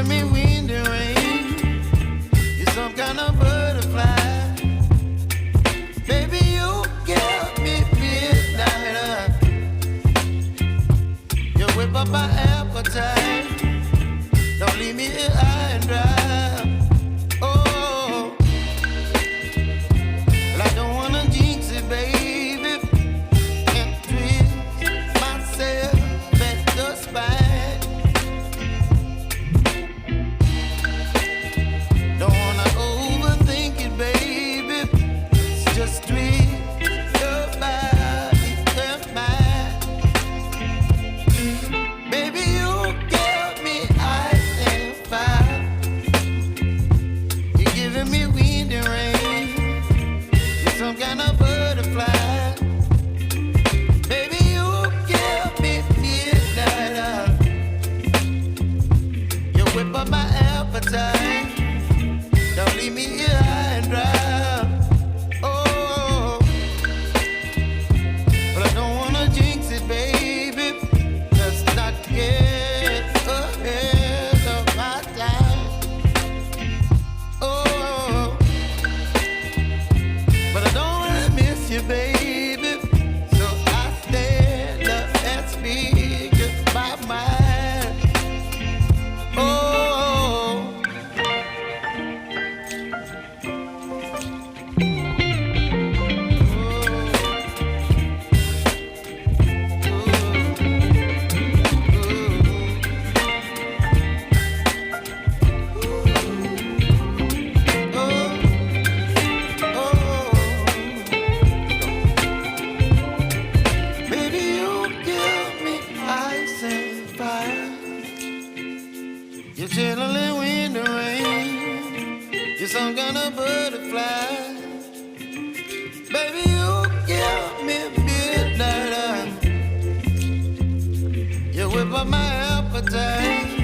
giving me wind and rain. You're some kind of butterfly. Baby, you give me midnight. You whip up my appetite. Don't leave me here high and dry. Oh, well, I don't wanna jinx it, baby, and twist myself at the spine. Don't wanna overthink it, baby. It's just twist your body and mine. Baby, you give me ice and fire. You're giving me wind and rain. You're some kind of butterfly. Baby, you give me midnight. You whip up my appetite. Don't leave me here high and dry. Oh, but I don't wanna jinx it, baby. Let's not get ahead of my time. Oh, but I don't wanna miss you, baby. So I stand up and speak my mind. Oh. Baby, you give me ice and fire. You're chilling wind and rain. You're some kind of butterfly. Baby, you give me midnight. You whip up my appetite.